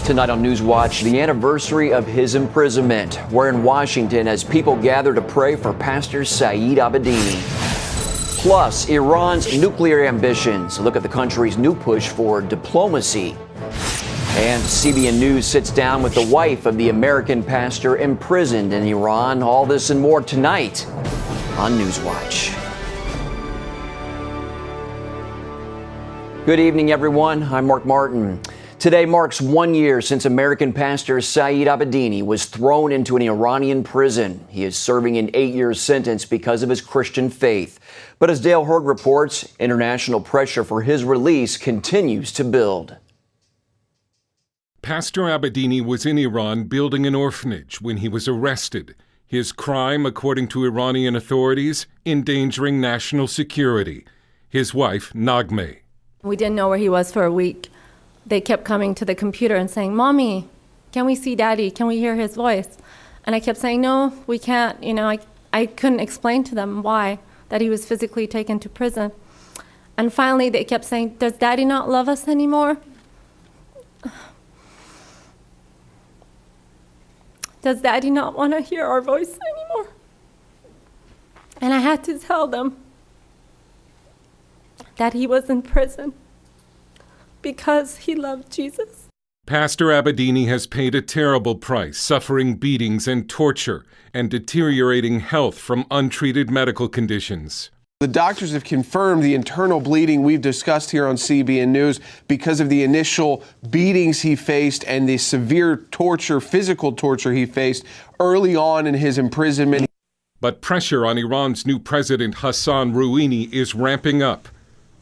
Tonight on NewsWatch, the anniversary of his imprisonment. We're in Washington as people gather to pray for Pastor Saeed Abedini. Plus, Iran's nuclear ambitions. A look at the country's new push for diplomacy. And CBN News sits down with the wife of the American pastor imprisoned in Iran. All this and more tonight on NewsWatch. Good evening, everyone. I'm Mark Martin. Today marks 1 year since American pastor Saeed Abedini was thrown into an Iranian prison. He is serving an 8-year sentence because of his Christian faith. But as Dale Hurd reports, international pressure for his release continues to build. Pastor Abedini was in Iran building an orphanage when he was arrested. His crime, according to Iranian authorities, endangering national security. His wife, Naghmeh. We didn't know where he was for a week. They kept coming to the computer and saying, "Mommy, can we see Daddy? Can we hear his voice?" And I kept saying, "No, we can't." I couldn't explain to them why, that he was physically taken to prison. And finally, they kept saying, "Does Daddy not love us anymore? Does Daddy not want to hear our voice anymore?" And I had to tell them that he was in prison because he loved Jesus. Pastor Abedini has paid a terrible price, suffering beatings and torture and deteriorating health from untreated medical conditions. The doctors have confirmed the internal bleeding we've discussed here on CBN News because of the initial beatings he faced and the severe torture, physical torture he faced early on in his imprisonment. But pressure on Iran's new president Hassan Rouhani is ramping up.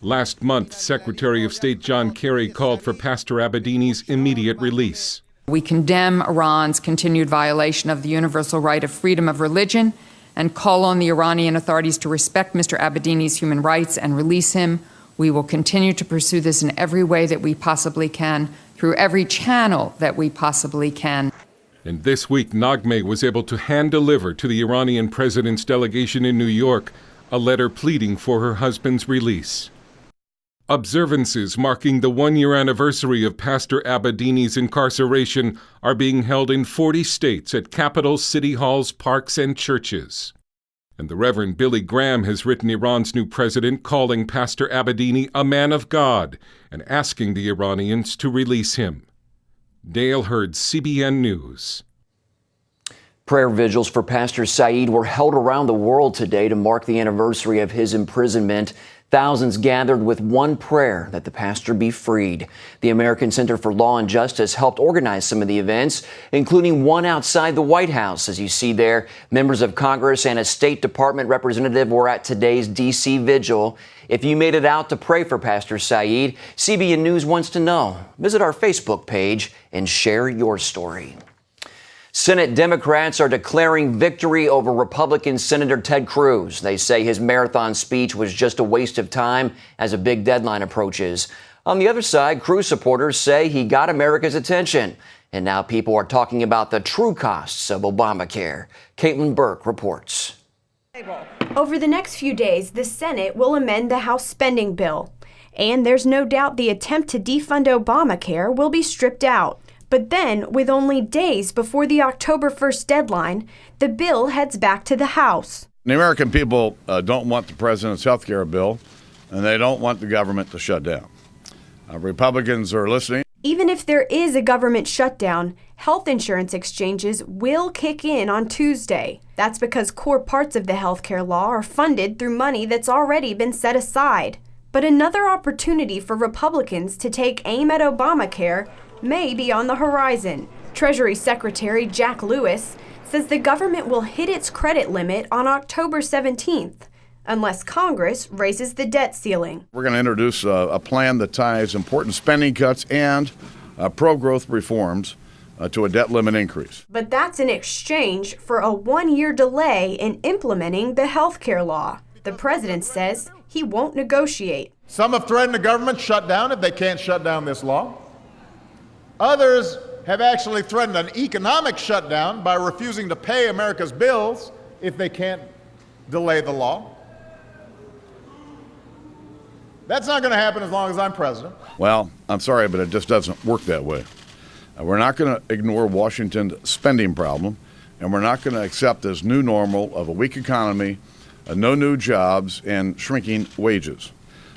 Last month, Secretary of State John Kerry called for Pastor Abedini's immediate release. We condemn Iran's continued violation of the universal right of freedom of religion and call on the Iranian authorities to respect Mr. Abedini's human rights and release him. We will continue to pursue this in every way that we possibly can, through every channel that we possibly can. And this week, Naghmeh was able to hand-deliver to the Iranian president's delegation in New York a letter pleading for her husband's release. Observances marking the 1-year anniversary of Pastor Abedini's incarceration are being held in 40 states at capitals, city halls, parks, and churches. And the Reverend Billy Graham has written Iran's new president, calling Pastor Abedini a man of God and asking the Iranians to release him. Dale Hurd, CBN News. Prayer vigils for Pastor Saeed were held around the world today to mark the anniversary of his imprisonment. Thousands gathered with one prayer that the pastor be freed. The American Center for Law and Justice helped organize some of the events, including one outside the White House. As you see there, members of Congress and a State Department representative were at today's D.C. vigil. If you made it out to pray for Pastor Saeed, CBN News wants to know. Visit our Facebook page and share your story. Senate Democrats are declaring victory over Republican Senator Ted Cruz. They say his marathon speech was just a waste of time as a big deadline approaches. On the other side, Cruz supporters say he got America's attention. And now people are talking about the true costs of Obamacare. Caitlin Burke reports. Over the next few days, the Senate will amend the House spending bill. And there's no doubt the attempt to defund Obamacare will be stripped out. But then, with only days before the October 1st deadline, the bill heads back to the House. The American people don't want the president's health care bill, and they don't want the government to shut down. Republicans are listening. Even if there is a government shutdown, health insurance exchanges will kick in on Tuesday. That's because core parts of the health care law are funded through money that's already been set aside. But another opportunity for Republicans to take aim at Obamacare may be on the horizon. Treasury Secretary Jack Lewis says the government will hit its credit limit on October 17th, unless Congress raises the debt ceiling. We're going to introduce a plan that ties important spending cuts and pro-growth reforms to a debt limit increase. But that's in exchange for a 1-year delay in implementing the health care law. The president says he won't negotiate. Some have threatened the government shutdown if they can't shut down this law. Others have actually threatened an economic shutdown by refusing to pay America's bills if they can't delay the law. That's not going to happen as long as I'm president. Well, I'm sorry, but it just doesn't work that way. We're not going to ignore Washington's spending problem, and we're not going to accept this new normal of a weak economy, no new jobs, and shrinking wages.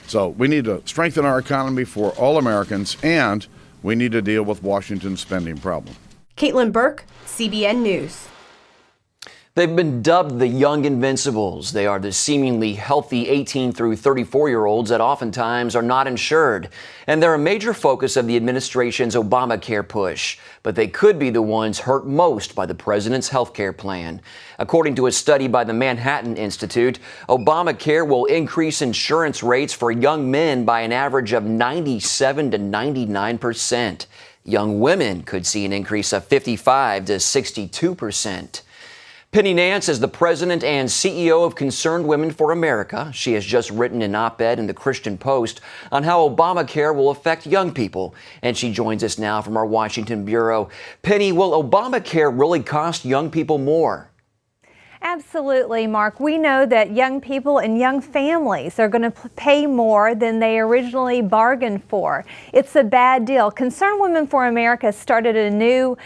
So we need to strengthen our economy for all Americans, and we need to deal with Washington's spending problem. Caitlin Burke, CBN News. They've been dubbed the Young Invincibles. They are the seemingly healthy 18 through 34-year-olds that oftentimes are not insured. And they're a major focus of the administration's Obamacare push. But they could be the ones hurt most by the president's health care plan. According to a study by the Manhattan Institute, Obamacare will increase insurance rates for young men by an average of 97 to 99%. Young women could see an increase of 55 to 62%. Penny Nance is the president and CEO of Concerned Women for America. She has just written an op-ed in the Christian Post on how Obamacare will affect young people. And she joins us now from our Washington bureau. Penny, will Obamacare really cost young people more? Absolutely, Mark. We know that young people and young families are going to pay more than they originally bargained for. It's a bad deal. Concerned Women for America started a new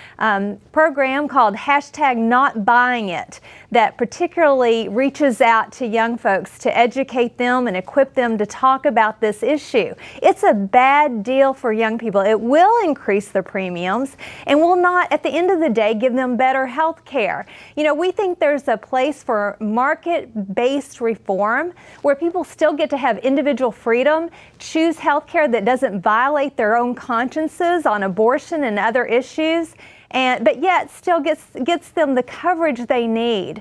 program called #NotBuyingIt that particularly reaches out to young folks to educate them and equip them to talk about this issue. It's a bad deal for young people. It will increase their premiums and will not, at the end of the day, give them better health care. You know, we think there's a place for market-based reform where people still get to have individual freedom, choose health care that doesn't violate their own consciences on abortion and other issues, but yet still gets them the coverage they need.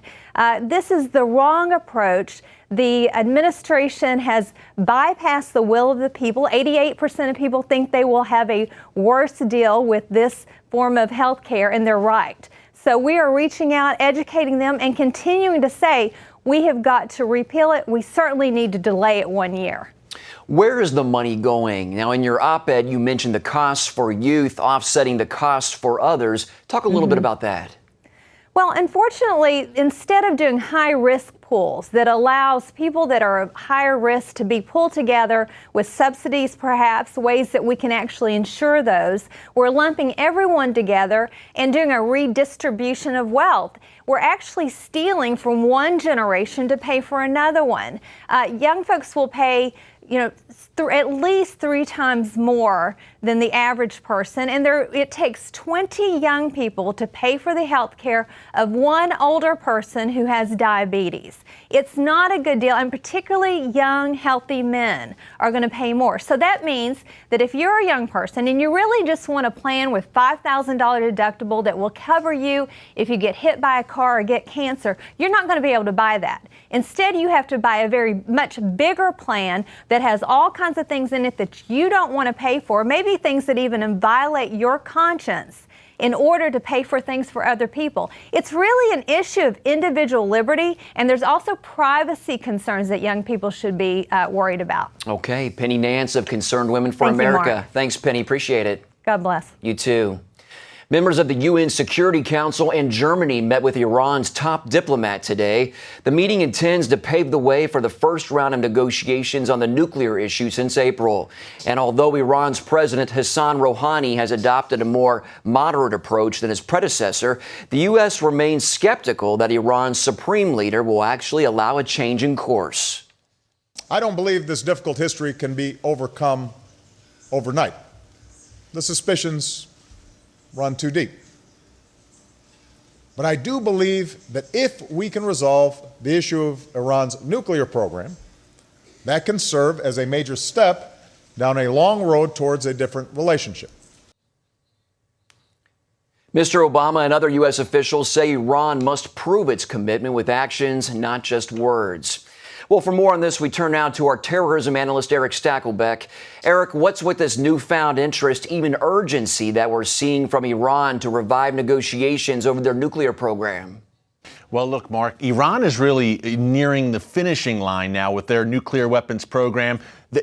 This is the wrong approach. The administration has bypassed the will of the people. 88% of people think they will have a worse deal with this form of health care, and they're right. So we are reaching out, educating them, and continuing to say we have got to repeal it. We certainly need to delay it 1 year. Where is the money going? Now, in your op-ed, you mentioned the costs for youth offsetting the costs for others. Talk a little bit about that. Well, unfortunately, instead of doing high-risk pools that allows people that are higher risk to be pulled together with subsidies, perhaps, ways that we can actually insure those, we're lumping everyone together and doing a redistribution of wealth. We're actually stealing from one generation to pay for another one. Young folks will pay at least 3 times more than the average person, and it takes 20 young people to pay for the health care of one older person who has diabetes. It's not a good deal, and particularly young, healthy men are going to pay more. So that means that if you're a young person and you really just want a plan with $5,000 deductible that will cover you if you get hit by a car or get cancer, you're not going to be able to buy that. Instead, you have to buy a very much bigger plan that has all kinds of things in it that you don't want to pay for, maybe things that even violate your conscience, in order to pay for things for other people. It's really an issue of individual liberty, and there's also privacy concerns that young people should be worried about. Okay, Penny Nance of Concerned Women for Thank you, America. Mark. Thanks, Penny. Appreciate it. God bless. You too. Members of the UN Security Council and Germany met with Iran's top diplomat today. The meeting intends to pave the way for the first round of negotiations on the nuclear issue since April. And although Iran's President Hassan Rouhani has adopted a more moderate approach than his predecessor, the U.S. remains skeptical that Iran's supreme leader will actually allow a change in course. I don't believe this difficult history can be overcome overnight. The suspicions run too deep. But I do believe that if we can resolve the issue of Iran's nuclear program, that can serve as a major step down a long road towards a different relationship. Mr. Obama and other U.S. officials say Iran must prove its commitment with actions, not just words. Well, for more on this, we turn now to our terrorism analyst, Eric Stakelbeck. Eric, what's with this newfound interest, even urgency, that we're seeing from Iran to revive negotiations over their nuclear program? Well, look, Mark, Iran is really nearing the finishing line now with their nuclear weapons program.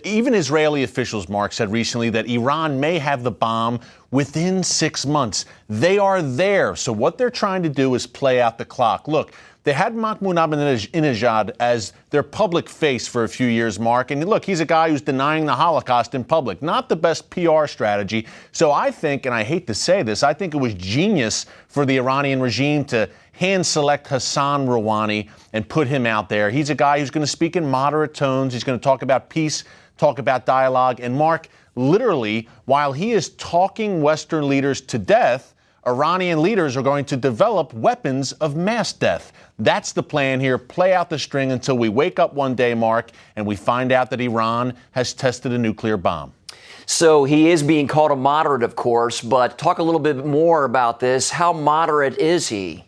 Even Israeli officials, Mark, said recently that Iran may have the bomb within 6 months. They are there. So what they're trying to do is play out the clock. Look, they had Mahmoud Ahmadinejad as their public face for a few years, Mark. And look, he's a guy who's denying the Holocaust in public. Not the best PR strategy. So I think, and I hate to say this, I think it was genius for the Iranian regime to hand select Hassan Rouhani and put him out there. He's a guy who's going to speak in moderate tones. He's going to talk about peace, talk about dialogue. And Mark, literally, while he is talking Western leaders to death, Iranian leaders are going to develop weapons of mass death. That's the plan here. Play out the string until we wake up one day, Mark, and we find out that Iran has tested a nuclear bomb. So he is being called a moderate, of course, but talk a little bit more about this. How moderate is he?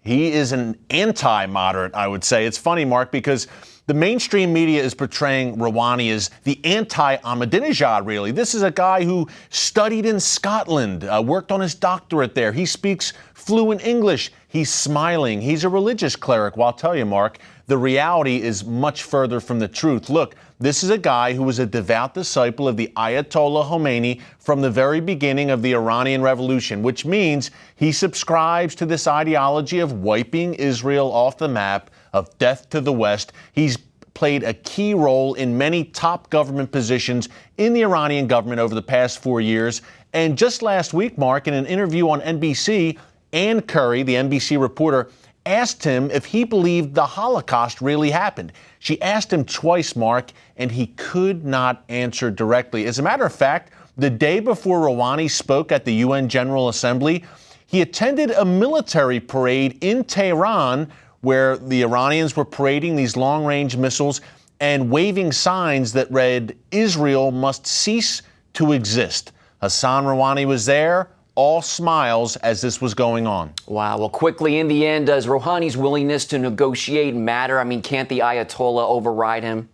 He is an anti-moderate, I would say. It's funny, Mark, because the mainstream media is portraying Rouhani as the anti-Ahmadinejad, really. This is a guy who studied in Scotland, worked on his doctorate there. He speaks fluent English. He's smiling. He's a religious cleric. Well, I'll tell you, Mark, the reality is much further from the truth. Look, this is a guy who was a devout disciple of the Ayatollah Khomeini from the very beginning of the Iranian Revolution, which means he subscribes to this ideology of wiping Israel off the map, of death to the West. He's played a key role in many top government positions in the Iranian government over the past 4 years. And just last week, Mark, in an interview on NBC, Ann Curry, the NBC reporter, asked him if he believed the Holocaust really happened. She asked him twice, Mark, and he could not answer directly. As a matter of fact, the day before Rouhani spoke at the UN General Assembly, he attended a military parade in Tehran where the Iranians were parading these long-range missiles and waving signs that read, "Israel must cease to exist." Hassan Rouhani was there, all smiles as this was going on. Wow. Well, quickly, in the end, does Rouhani's willingness to negotiate matter? I mean, can't the Ayatollah override him?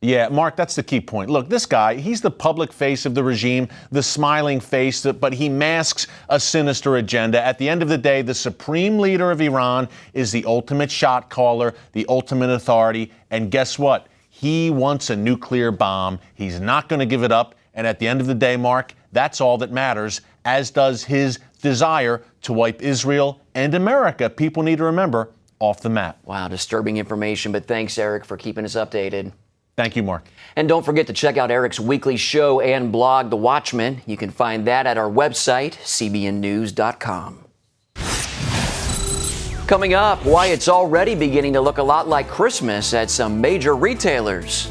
Yeah, Mark, that's the key point. Look, this guy, he's the public face of the regime, the smiling face, but he masks a sinister agenda. At the end of the day, the supreme leader of Iran is the ultimate shot caller, the ultimate authority. And guess what? He wants a nuclear bomb. He's not going to give it up. And at the end of the day, Mark, that's all that matters, as does his desire to wipe Israel and America, people need to remember, off the map. Wow, disturbing information. But thanks, Eric, for keeping us updated. Thank you, Mark. And don't forget to check out Eric's weekly show and blog, The Watchman. You can find that at our website, cbnnews.com. Coming up, why it's already beginning to look a lot like Christmas at some major retailers.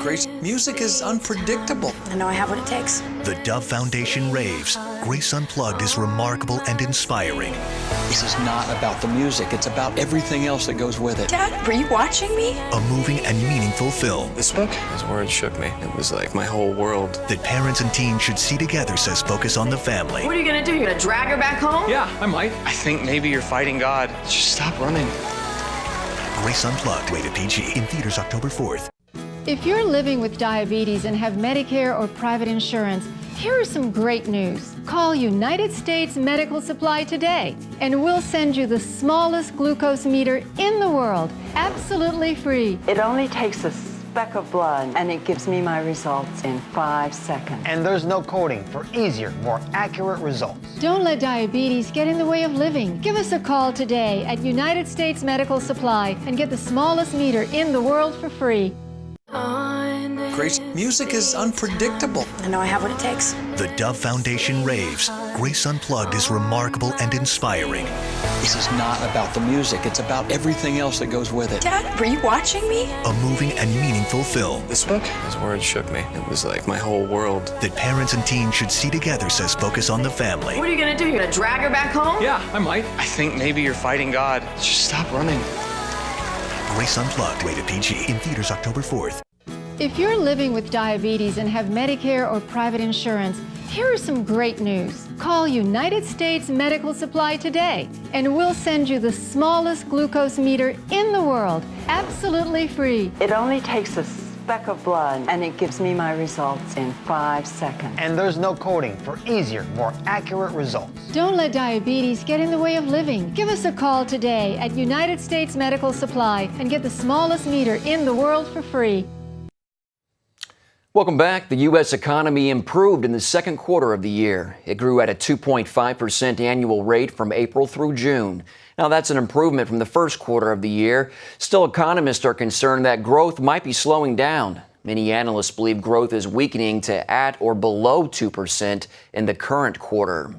Grace, music is unpredictable. I know I have what it takes. The Dove Foundation raves. Grace Unplugged is remarkable and inspiring. This is not about the music. It's about everything else that goes with it. Dad, were you watching me? A moving and meaningful film. This book, his words shook me. It was like my whole world. That parents and teens should see together, says Focus on the Family. What are you gonna do? You're gonna drag her back home? Yeah, I might. I think maybe you're fighting God. Just stop running. Grace Unplugged, rated PG, in theaters October 4th. If you're living with diabetes and have Medicare or private insurance, here is some great news. Call United States Medical Supply today, and we'll send you the smallest glucose meter in the world, absolutely free. It only takes a speck of blood, and it gives me my results in 5 seconds. And there's no coding for easier, more accurate results. Don't let diabetes get in the way of living. Give us a call today at United States Medical Supply and get the smallest meter in the world for free. Grace, music is unpredictable. I know I have what it takes. The Dove Foundation raves. Grace Unplugged is remarkable and inspiring. This is not about the music. It's about everything else that goes with it. Dad, were you watching me? A moving and meaningful film. This book, his words shook me. It was like my whole world. That parents and teens should see together, says Focus on the Family. What are you gonna do? You're gonna drag her back home? Yeah, I might. I think maybe you're fighting God. Just stop running. Grace Unplugged, rated PG, in theaters October 4th. If you're living with diabetes and have Medicare or private insurance, here is some great news. Call United States Medical Supply today, and we'll send you the smallest glucose meter in the world, absolutely free. It only takes a speck of blood, and it gives me my results in 5 seconds. And there's no coding for easier, more accurate results. Don't let diabetes get in the way of living. Give us a call today at United States Medical Supply and get the smallest meter in the world for free. Welcome back. The U.S. economy improved in the second quarter of the year. It grew at a 2.5% annual rate from April through June. Now, that's an improvement from the first quarter of the year. Still, economists are concerned that growth might be slowing down. Many analysts believe growth is weakening to at or below 2% in the current quarter.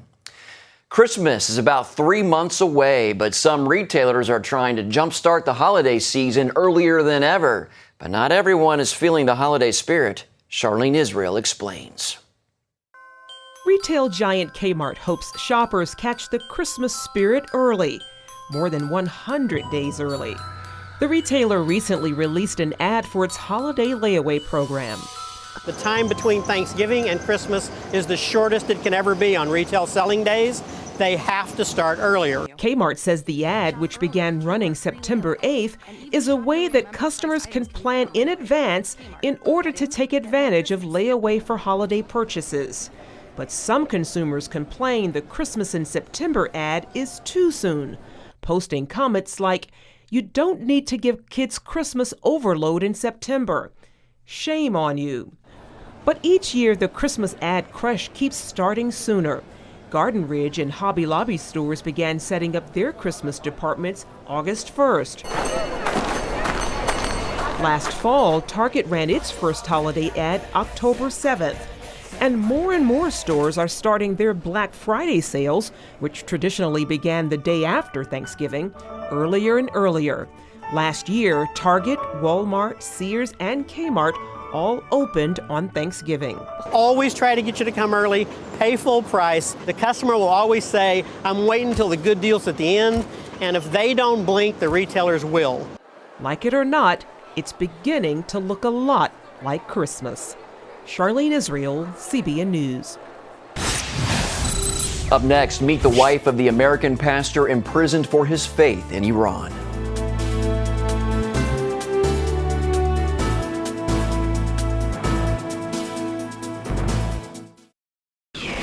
Christmas is about 3 months away, but some retailers are trying to jumpstart the holiday season earlier than ever. But not everyone is feeling the holiday spirit. Charlene Israel explains. Retail giant Kmart hopes shoppers catch the Christmas spirit early, more than 100 days early. The retailer recently released an ad for its holiday layaway program. The time between Thanksgiving and Christmas is the shortest it can ever be on retail selling days. They have to start earlier. Kmart says the ad, which began running September 8th, is a way that customers can plan in advance in order to take advantage of layaway for holiday purchases. But some consumers complain the Christmas in September ad is too soon, posting comments like, "You don't need to give kids Christmas overload in September. Shame on you." But each year the Christmas ad crush keeps starting sooner. Garden Ridge and Hobby Lobby stores began setting up their Christmas departments August 1st. Last fall, Target ran its first holiday ad October 7th. And more stores are starting their Black Friday sales, which traditionally began the day after Thanksgiving, earlier and earlier. Last year, Target, Walmart, Sears, and Kmart all opened on Thanksgiving. Always try to get you to come early, pay full price. The customer will always say, "I'm waiting until the good deal's at the end," and if they don't blink, the retailers will. Like it or not, it's beginning to look a lot like Christmas. Charlene Israel, CBN News. Up next, meet the wife of the American pastor imprisoned for his faith in Iran.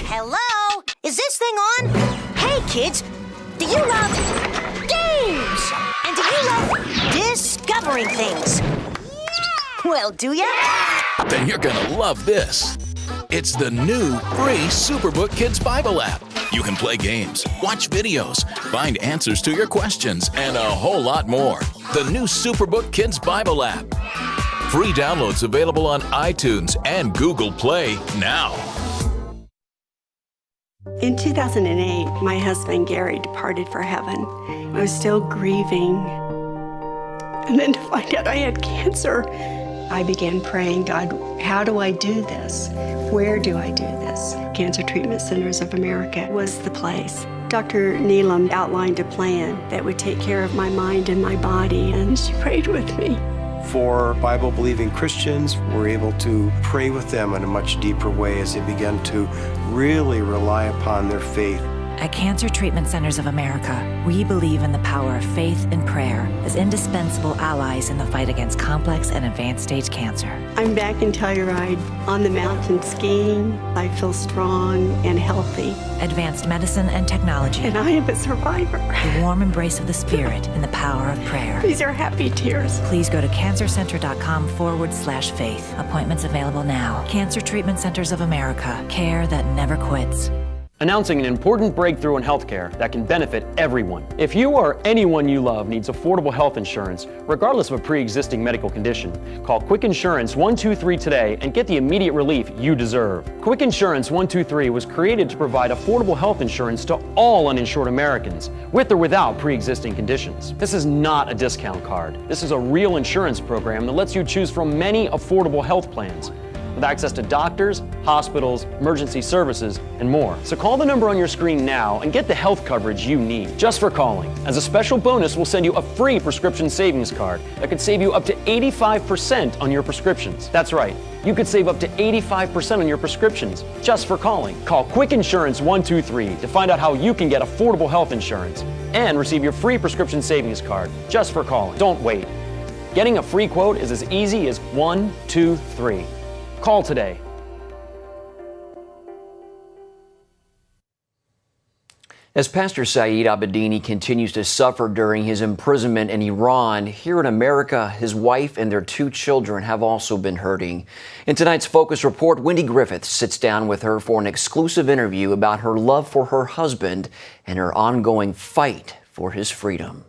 Hello? Is this thing on? Hey, kids, do you love games? And do you love discovering things? Yeah! Well, do ya? Then you're gonna love this. It's the new free Superbook Kids Bible app. You can play games, watch videos, find answers to your questions, and a whole lot more. The new Superbook Kids Bible app. Free downloads available on iTunes and Google Play now. In 2008, my husband Gary departed for heaven. I was still grieving. And then to find out I had cancer, I began praying, God, how do I do this? Where do I do this? Cancer Treatment Centers of America was the place. Dr. Neelam outlined a plan that would take care of my mind and my body, and she prayed with me. For Bible-believing Christians, we're able to pray with them in a much deeper way as they begin to really rely upon their faith. At Cancer Treatment Centers of America, we believe in the power of faith and prayer as indispensable allies in the fight against complex and advanced stage cancer. I'm back in Telluride on the mountain skiing. I feel strong and healthy. Advanced medicine and technology. And I am a survivor. The warm embrace of the Spirit and the power of prayer. These are happy tears. Please go to cancercenter.com/faith. Appointments available now. Cancer Treatment Centers of America. Care that never quits. Announcing an important breakthrough in healthcare that can benefit everyone. If you or anyone you love needs affordable health insurance, regardless of a pre-existing medical condition, call Quick Insurance 123 today and get the immediate relief you deserve. Quick Insurance 123 was created to provide affordable health insurance to all uninsured Americans, with or without pre-existing conditions. This is not a discount card. This is a real insurance program that lets you choose from many affordable health plans, with access to doctors, hospitals, emergency services, and more. So call the number on your screen now and get the health coverage you need, just for calling. As a special bonus, we'll send you a free prescription savings card that could save you up to 85% on your prescriptions. That's right, you could save up to 85% on your prescriptions just for calling. Call Quick Insurance 123 to find out how you can get affordable health insurance and receive your free prescription savings card just for calling. Don't wait. Getting a free quote is as easy as 1, 2, 3. Call today. As Pastor Saeed Abedini continues to suffer during his imprisonment in Iran, here in America, his wife and their 2 children have also been hurting. In tonight's Focus Report, Wendy Griffiths sits down with her for an exclusive interview about her love for her husband and her ongoing fight for his freedom.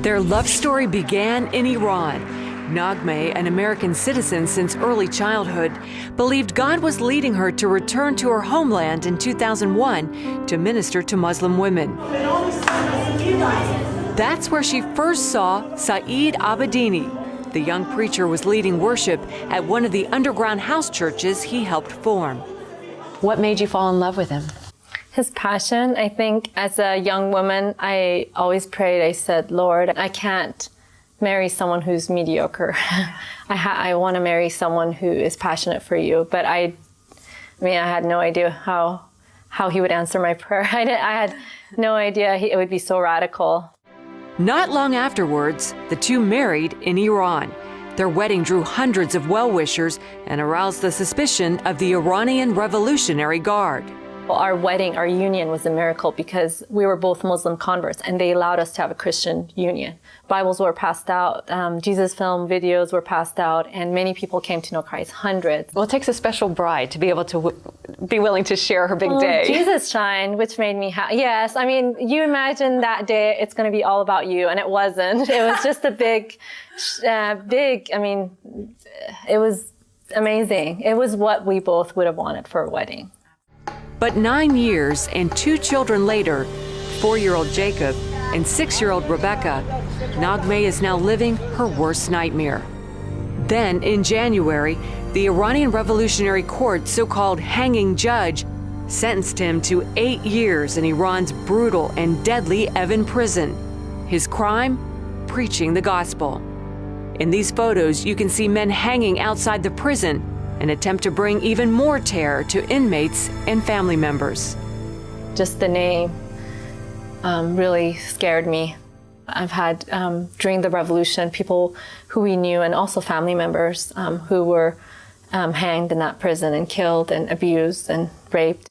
Their love story began in Iran. Naghmeh, an American citizen since early childhood, believed God was leading her to return to her homeland in 2001 to minister to Muslim women. That's where she first saw Saeed Abedini. The young preacher was leading worship at one of the underground house churches he helped form. What made you fall in love with him? His passion. I think as a young woman, I always prayed. I said, Lord, I can't marry someone who's mediocre. I want to marry someone who is passionate for you. But I had no idea how he would answer my prayer. I had no idea it would be so radical. Not long afterwards, the two married in Iran. Their wedding drew hundreds of well-wishers and aroused the suspicion of the Iranian Revolutionary Guard. Our wedding, our union was a miracle because we were both Muslim converts and they allowed us to have a Christian union. Bibles were passed out, Jesus film videos were passed out, and many people came to know Christ, hundreds. Well, it takes a special bride to be able to be willing to share her big day. Jesus shined, which made me happy. Yes, you imagine that day it's going to be all about you, and it wasn't. It was just a big, it was amazing. It was what we both would have wanted for a wedding. But 9 years and 2 children later, 4-year-old Jacob and 6-year-old Rebecca, Naghmeh is now living her worst nightmare. Then, in January, the Iranian Revolutionary Court, so-called hanging judge, sentenced him to 8 years in Iran's brutal and deadly Evin prison. His crime? Preaching the gospel. In these photos, you can see men hanging outside the prison, an attempt to bring even more terror to inmates and family members. Just the name really scared me. I've had, during the revolution, people who we knew and also family members who were hanged in that prison and killed and abused and raped.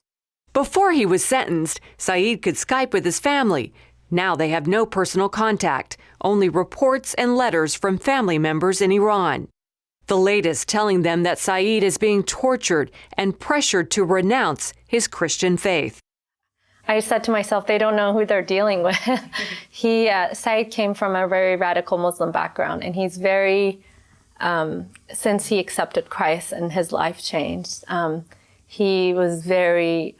Before he was sentenced, Saeed could Skype with his family. Now they have no personal contact, only reports and letters from family members in Iran. The latest telling them that Saeed is being tortured and pressured to renounce his Christian faith. I said to myself, they don't know who they're dealing with. Saeed came from a very radical Muslim background, and he's very, since he accepted Christ and his life changed, he was very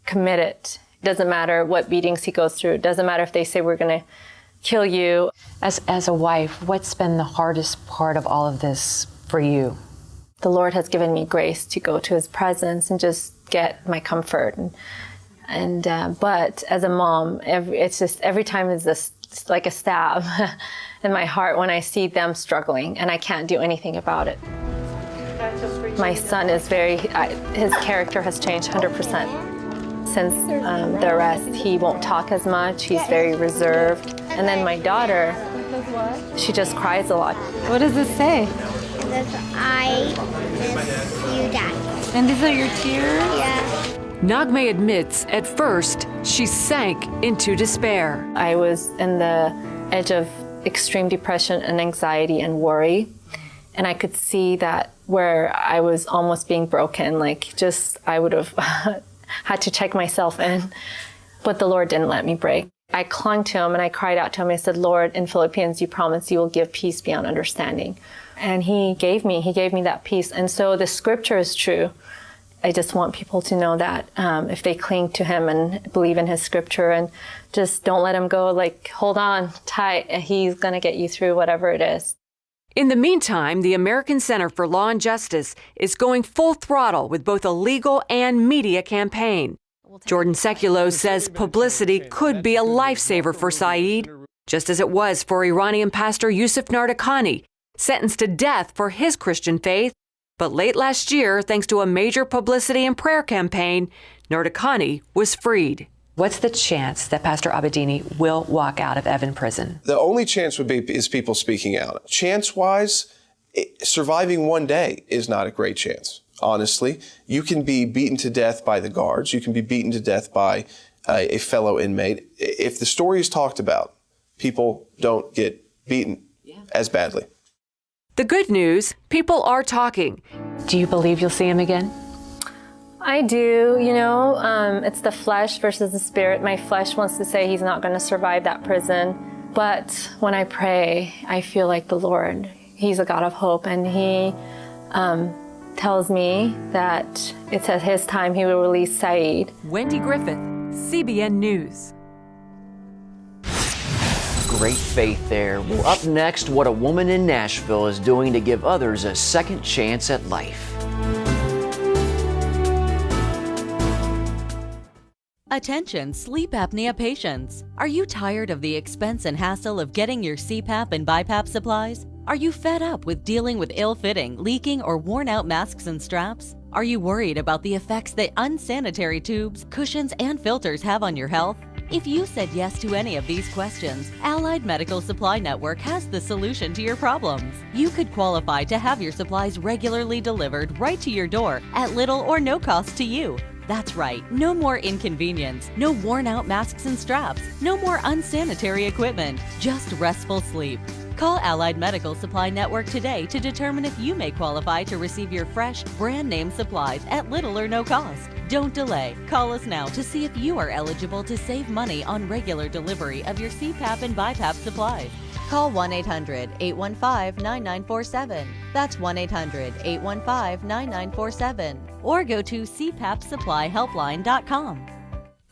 committed. It doesn't matter what beatings he goes through. It doesn't matter if they say we're going to kill you. As a wife, what's been the hardest part of all of this for you? The Lord has given me grace to go to his presence and just get my comfort. But as a mom, every time is it's like a stab in my heart when I see them struggling and I can't do anything about it. My son is his character has changed 100%. Since the arrest, he won't talk as much. He's very reserved. And then my daughter, she just cries a lot. What does this say? I miss you, Dad. And these are your tears? Yeah. Naghmeh admits at first she sank into despair. I was in the edge of extreme depression and anxiety and worry. And I could see that where I was almost being broken, I would have had to check myself in. But the Lord didn't let me break. I clung to him and I cried out to him. I said, Lord, in Philippians, you promised you will give peace beyond understanding. And he gave me that peace. And so the scripture is true. I just want people to know that if they cling to him and believe in his scripture and just don't let him go, hold on tight, he's going to get you through whatever it is. In the meantime, the American Center for Law and Justice is going full throttle with both a legal and media campaign. Jordan Sekulow says publicity could be a lifesaver for Saeed, just as it was for Iranian pastor Yusuf Nardakhani, sentenced to death for his Christian faith. But late last year, thanks to a major publicity and prayer campaign, Nardakhani was freed. What's the chance that Pastor Abedini will walk out of Evan prison? The only chance would be is people speaking out. Chance-wise, surviving one day is not a great chance. Honestly, you can be beaten to death by the guards. You can be beaten to death by a fellow inmate. If the story is talked about, people don't get beaten as badly. The good news, people are talking. Do you believe you'll see him again? I do, it's the flesh versus the spirit. My flesh wants to say he's not going to survive that prison. But when I pray, I feel like the Lord, he's a God of hope. And he tells me that it's at his time he will release Saeed. Wendy Griffith, CBN News. Great faith there. Well, up next, what a woman in Nashville is doing to give others a second chance at life. Attention sleep apnea patients. Are you tired of the expense and hassle of getting your CPAP and BiPAP supplies? Are you fed up with dealing with ill-fitting, leaking, or worn-out masks and straps? Are you worried about the effects that unsanitary tubes, cushions, and filters have on your health? If you said yes to any of these questions, Allied Medical Supply Network has the solution to your problems. You could qualify to have your supplies regularly delivered right to your door at little or no cost to you. That's right, no more inconvenience, no worn-out masks and straps, no more unsanitary equipment, just restful sleep. Call Allied Medical Supply Network today to determine if you may qualify to receive your fresh, brand-name supplies at little or no cost. Don't delay. Call us now to see if you are eligible to save money on regular delivery of your CPAP and BiPAP supplies. Call 1-800-815-9947. That's 1-800-815-9947. Or go to cpapsupplyhelpline.com.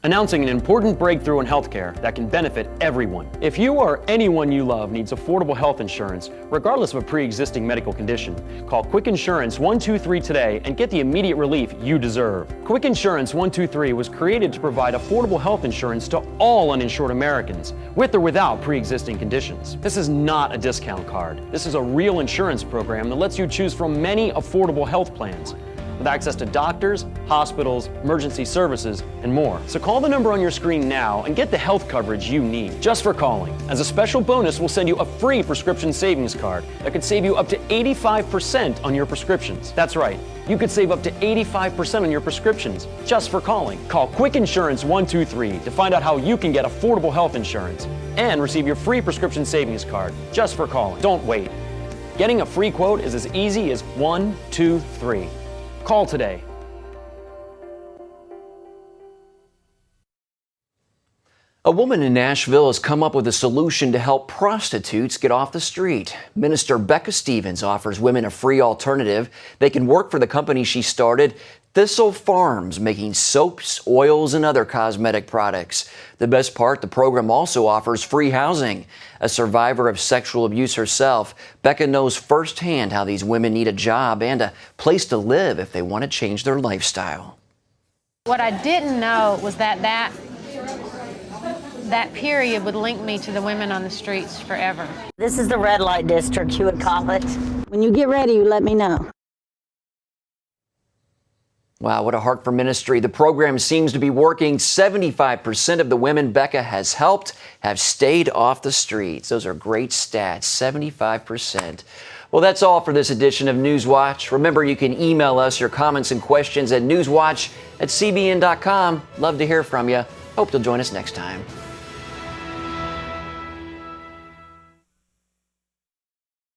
Announcing an important breakthrough in healthcare that can benefit everyone. If you or anyone you love needs affordable health insurance, regardless of a pre-existing medical condition, call Quick Insurance 123 today and get the immediate relief you deserve. Quick Insurance 123 was created to provide affordable health insurance to all uninsured Americans, with or without pre-existing conditions. This is not a discount card. This is a real insurance program that lets you choose from many affordable health plans, with access to doctors, hospitals, emergency services, and more. So call the number on your screen now and get the health coverage you need just for calling. As a special bonus, we'll send you a free prescription savings card that could save you up to 85% on your prescriptions. That's right, you could save up to 85% on your prescriptions just for calling. Call Quick Insurance 123 to find out how you can get affordable health insurance and receive your free prescription savings card just for calling. Don't wait. Getting a free quote is as easy as 1, 2, 3. Call today. A woman in Nashville has come up with a solution to help prostitutes get off the street. Minister Becca Stevens offers women a free alternative. They can work for the company she started, Thistle Farms, making soaps, oils, and other cosmetic products. The best part, the program also offers free housing. A survivor of sexual abuse herself, Becca knows firsthand how these women need a job and a place to live if they want to change their lifestyle. What I didn't know was that period would link me to the women on the streets forever. This is the red light district, you would call it. When you get ready, you let me know. Wow, what a heart for ministry. The program seems to be working. 75% of the women Becca has helped have stayed off the streets. Those are great stats, 75%. Well, that's all for this edition of NewsWatch. Remember, you can email us your comments and questions at newswatch@cbn.com. Love to hear from you. Hope you'll join us next time.